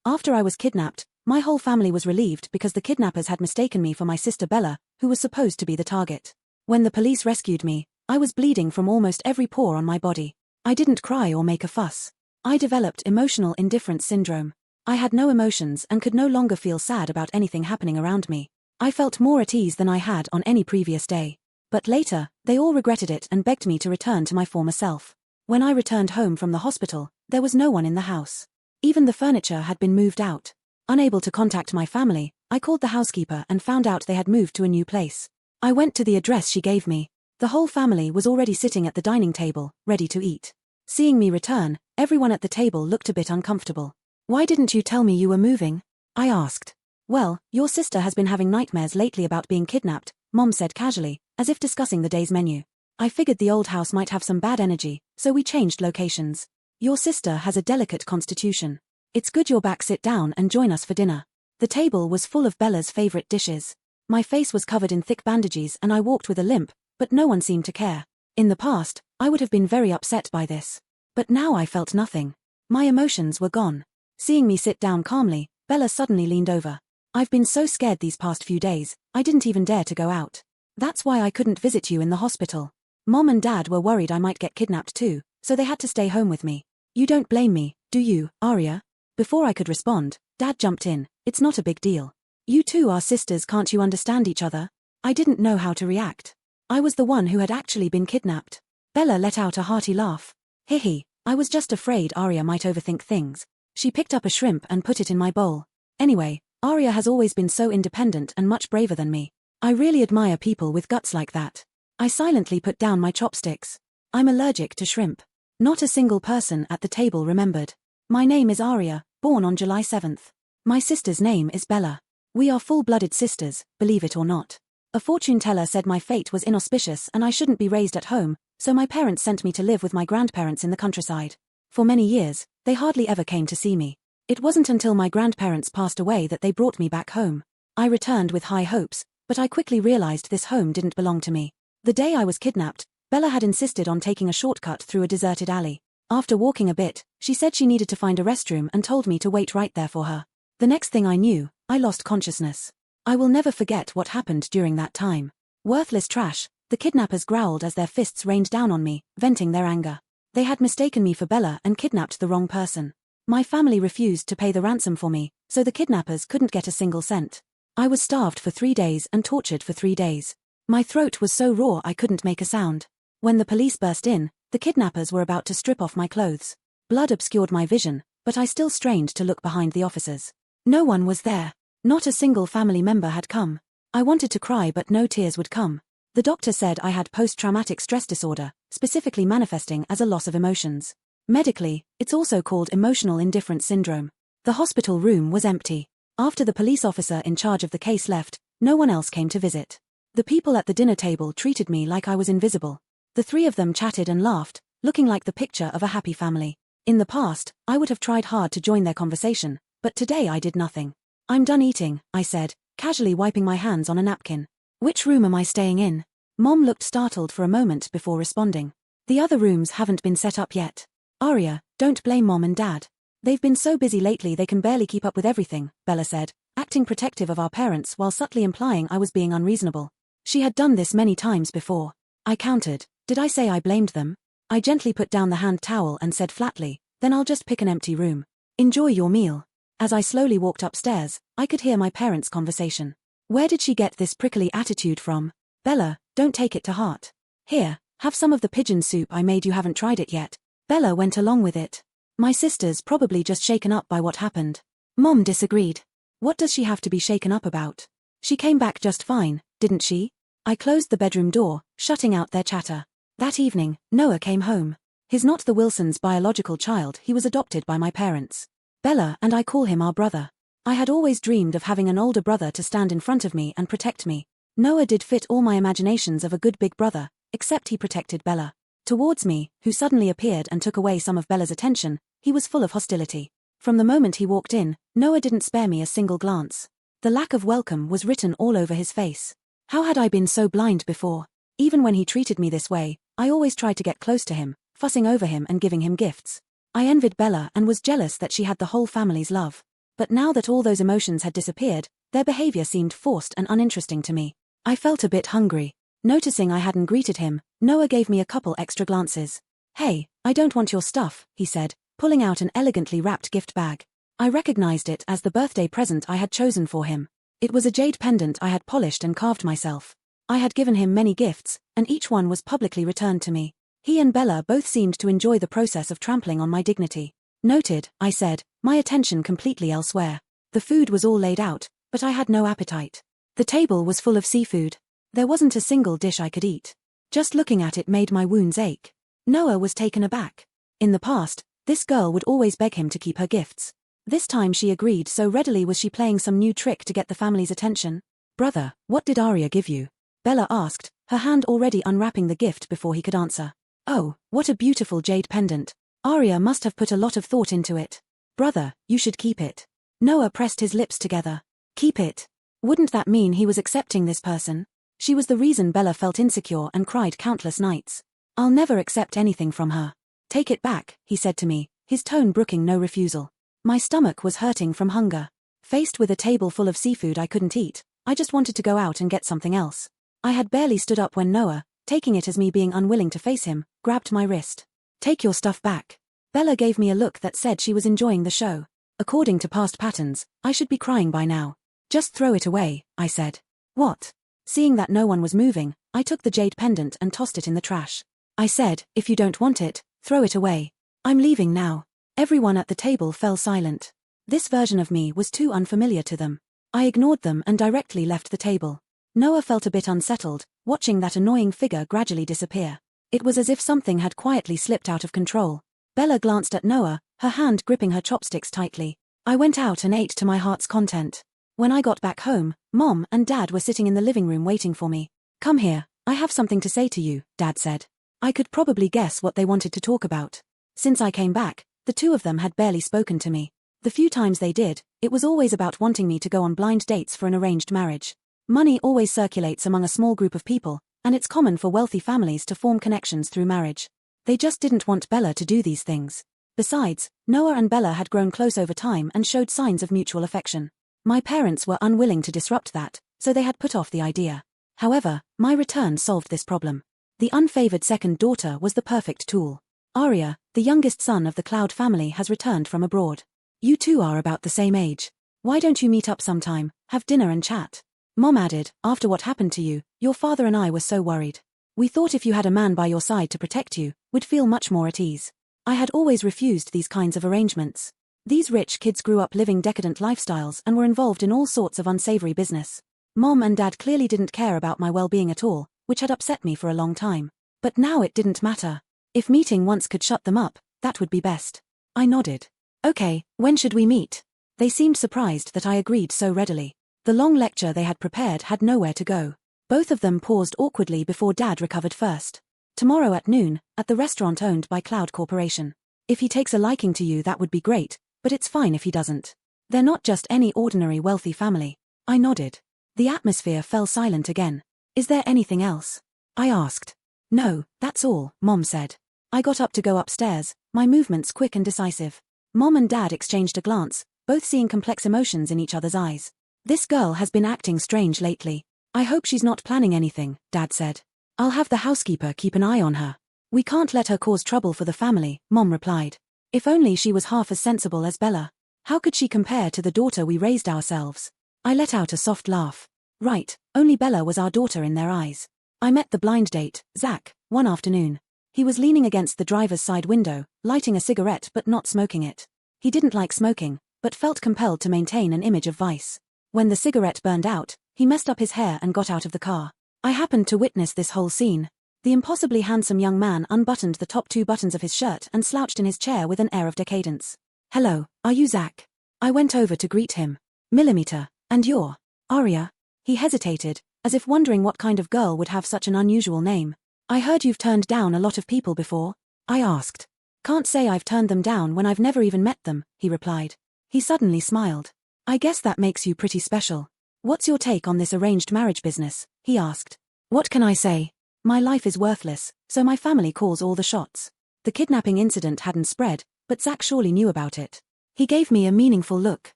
After I was kidnapped, my whole family was relieved because the kidnappers had mistaken me for my sister Bella, who was supposed to be the target. When the police rescued me, I was bleeding from almost every pore on my body. I didn't cry or make a fuss. I developed emotional indifference syndrome. I had no emotions and could no longer feel sad about anything happening around me. I felt more at ease than I had on any previous day. But later, they all regretted it and begged me to return to my former self. When I returned home from the hospital, there was no one in the house. Even the furniture had been moved out. Unable to contact my family, I called the housekeeper and found out they had moved to a new place. I went to the address she gave me. The whole family was already sitting at the dining table, ready to eat. Seeing me return, everyone at the table looked a bit uncomfortable. "Why didn't you tell me you were moving?" I asked. "Well, your sister has been having nightmares lately about being kidnapped," Mom said casually, as if discussing the day's menu. "I figured the old house might have some bad energy, so we changed locations. Your sister has a delicate constitution. It's good you're back. Sit down and join us for dinner." The table was full of Bella's favorite dishes. My face was covered in thick bandages and I walked with a limp, but no one seemed to care. In the past, I would have been very upset by this. But now I felt nothing. My emotions were gone. Seeing me sit down calmly, Bella suddenly leaned over. "I've been so scared these past few days, I didn't even dare to go out. That's why I couldn't visit you in the hospital. Mom and Dad were worried I might get kidnapped too, so they had to stay home with me. You don't blame me, do you, Arya?" Before I could respond, Dad jumped in. "It's not a big deal. You two are sisters, can't you understand each other?" I didn't know how to react. I was the one who had actually been kidnapped. Bella let out a hearty laugh. "Hihi, I was just afraid Arya might overthink things." She picked up a shrimp and put it in my bowl. "Anyway, Arya has always been so independent and much braver than me. I really admire people with guts like that." I silently put down my chopsticks. "I'm allergic to shrimp." Not a single person at the table remembered. "My name is Arya, born on July 7th. My sister's name is Bella. We are full-blooded sisters, believe it or not. A fortune teller said my fate was inauspicious and I shouldn't be raised at home, so my parents sent me to live with my grandparents in the countryside. For many years, they hardly ever came to see me. It wasn't until my grandparents passed away that they brought me back home. I returned with high hopes, but I quickly realized this home didn't belong to me. The day I was kidnapped, Bella had insisted on taking a shortcut through a deserted alley. After walking a bit, she said she needed to find a restroom and told me to wait right there for her. The next thing I knew, I lost consciousness. I will never forget what happened during that time. "Worthless trash," the kidnappers growled as their fists rained down on me, venting their anger. They had mistaken me for Bella and kidnapped the wrong person. My family refused to pay the ransom for me, so the kidnappers couldn't get a single cent. I was starved for 3 days and tortured for 3 days. My throat was so raw I couldn't make a sound. When the police burst in, the kidnappers were about to strip off my clothes. Blood obscured my vision, but I still strained to look behind the officers. No one was there. Not a single family member had come. I wanted to cry but no tears would come. The doctor said I had post-traumatic stress disorder, specifically manifesting as a loss of emotions. Medically, it's also called emotional indifference syndrome. The hospital room was empty. After the police officer in charge of the case left, no one else came to visit. The people at the dinner table treated me like I was invisible. The three of them chatted and laughed, looking like the picture of a happy family. In the past, I would have tried hard to join their conversation, but today I did nothing. "I'm done eating," I said, casually wiping my hands on a napkin. "Which room am I staying in?" Mom looked startled for a moment before responding. "The other rooms haven't been set up yet." "Arya, don't blame Mom and Dad. They've been so busy lately they can barely keep up with everything," Bella said, acting protective of our parents while subtly implying I was being unreasonable. She had done this many times before. I countered. Did I say I blamed them? I gently put down the hand towel and said flatly, "Then I'll just pick an empty room. Enjoy your meal." As I slowly walked upstairs, I could hear my parents' conversation. Where did she get this prickly attitude from? "Bella, don't take it to heart. Here, have some of the pigeon soup I made, you haven't tried it yet." Bella went along with it. My sister's probably just shaken up by what happened. Mom disagreed. "What does she have to be shaken up about? She came back just fine, didn't she?" I closed the bedroom door, shutting out their chatter. That evening, Noah came home. He's not the Wilsons' biological child, he was adopted by my parents. Bella and I call him our brother. I had always dreamed of having an older brother to stand in front of me and protect me. Noah did fit all my imaginations of a good big brother, except he protected Bella. Towards me, who suddenly appeared and took away some of Bella's attention, he was full of hostility. From the moment he walked in, Noah didn't spare me a single glance. The lack of welcome was written all over his face. How had I been so blind before? Even when he treated me this way, I always tried to get close to him, fussing over him and giving him gifts. I envied Bella and was jealous that she had the whole family's love. But now that all those emotions had disappeared, their behavior seemed forced and uninteresting to me. I felt a bit hungry. Noticing I hadn't greeted him, Noah gave me a couple extra glances. "Hey, I don't want your stuff," he said, pulling out an elegantly wrapped gift bag. I recognized it as the birthday present I had chosen for him. It was a jade pendant I had polished and carved myself. I had given him many gifts, and each one was publicly returned to me. He and Bella both seemed to enjoy the process of trampling on my dignity. "Noted," I said, my attention completely elsewhere. The food was all laid out, but I had no appetite. The table was full of seafood. There wasn't a single dish I could eat. Just looking at it made my wounds ache. Noah was taken aback. In the past, this girl would always beg him to keep her gifts. This time she agreed, so readily was she playing some new trick to get the family's attention. "Brother, what did Arya give you?" Bella asked, her hand already unwrapping the gift before he could answer. "Oh, what a beautiful jade pendant. Arya must have put a lot of thought into it. Brother, you should keep it." Noah pressed his lips together. Keep it? Wouldn't that mean he was accepting this person? She was the reason Bella felt insecure and cried countless nights. "I'll never accept anything from her." "Take it back," he said to me, his tone brooking no refusal. My stomach was hurting from hunger. Faced with a table full of seafood I couldn't eat, I just wanted to go out and get something else. I had barely stood up when Noah, taking it as me being unwilling to face him, grabbed my wrist. "Take your stuff back." Bella gave me a look that said she was enjoying the show. According to past patterns, I should be crying by now. "Just throw it away," I said. "What?" Seeing that no one was moving, I took the jade pendant and tossed it in the trash. I said, "If you don't want it, throw it away. I'm leaving now." Everyone at the table fell silent. This version of me was too unfamiliar to them. I ignored them and directly left the table. Noah felt a bit unsettled, watching that annoying figure gradually disappear. It was as if something had quietly slipped out of control. Bella glanced at Noah, her hand gripping her chopsticks tightly. I went out and ate to my heart's content. When I got back home, Mom and Dad were sitting in the living room waiting for me. "Come here, I have something to say to you," Dad said. I could probably guess what they wanted to talk about. Since I came back, the two of them had barely spoken to me. The few times they did, it was always about wanting me to go on blind dates for an arranged marriage. Money always circulates among a small group of people, and it's common for wealthy families to form connections through marriage. They just didn't want Bella to do these things. Besides, Noah and Bella had grown close over time and showed signs of mutual affection. My parents were unwilling to disrupt that, so they had put off the idea. However, my return solved this problem. The unfavored second daughter was the perfect tool. Arya, the youngest son of the Cloud family, has returned from abroad. "You two are about the same age. Why don't you meet up sometime, have dinner and chat?" Mom added, "After what happened to you, your father and I were so worried. We thought if you had a man by your side to protect you, we'd feel much more at ease." I had always refused these kinds of arrangements. These rich kids grew up living decadent lifestyles and were involved in all sorts of unsavory business. Mom and Dad clearly didn't care about my well-being at all, which had upset me for a long time. But now it didn't matter. If meeting once could shut them up, that would be best. I nodded. "Okay, when should we meet?" They seemed surprised that I agreed so readily. The long lecture they had prepared had nowhere to go. Both of them paused awkwardly before Dad recovered first. "Tomorrow at noon, at the restaurant owned by Cloud Corporation. If he takes a liking to you, that would be great, but it's fine if he doesn't. They're not just any ordinary wealthy family." I nodded. The atmosphere fell silent again. "Is there anything else?" I asked. "No, that's all," Mom said. I got up to go upstairs, my movements quick and decisive. Mom and Dad exchanged a glance, both seeing complex emotions in each other's eyes. "This girl has been acting strange lately. I hope she's not planning anything," Dad said. "I'll have the housekeeper keep an eye on her." "We can't let her cause trouble for the family," Mom replied. If only she was half as sensible as Bella. How could she compare to the daughter we raised ourselves? I let out a soft laugh. Right, only Bella was our daughter in their eyes. I met the blind date, Zach, one afternoon. He was leaning against the driver's side window, lighting a cigarette but not smoking it. He didn't like smoking, but felt compelled to maintain an image of vice. When the cigarette burned out, he messed up his hair and got out of the car. I happened to witness this whole scene. The impossibly handsome young man unbuttoned the top 2 buttons of his shirt and slouched in his chair with an air of decadence. "Hello, are you Zach?" I went over to greet him. "Millimeter, and you're Arya?" He hesitated, as if wondering what kind of girl would have such an unusual name. "I heard you've turned down a lot of people before," I asked. "Can't say I've turned them down when I've never even met them," he replied. He suddenly smiled. "I guess that makes you pretty special. What's your take on this arranged marriage business?" he asked. "What can I say? My life is worthless, so my family calls all the shots." The kidnapping incident hadn't spread, but Zach surely knew about it. He gave me a meaningful look.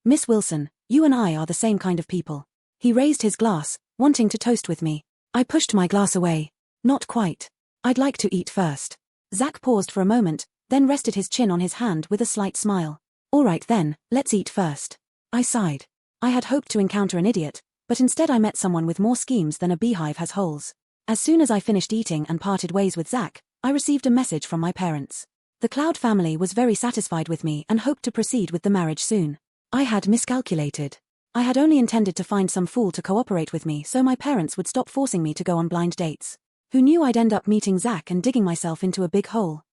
Miss Wilson, you and I are the same kind of people. He raised his glass, wanting to toast with me. I pushed my glass away. Not quite. I'd like to eat first. Zach paused for a moment, then rested his chin on his hand with a slight smile. All right then, let's eat first. I sighed. I had hoped to encounter an idiot, but instead I met someone with more schemes than a beehive has holes. As soon as I finished eating and parted ways with Zach, I received a message from my parents. The Cloud family was very satisfied with me and hoped to proceed with the marriage soon. I had miscalculated. I had only intended to find some fool to cooperate with me so my parents would stop forcing me to go on blind dates. Who knew I'd end up meeting Zach and digging myself into a big hole?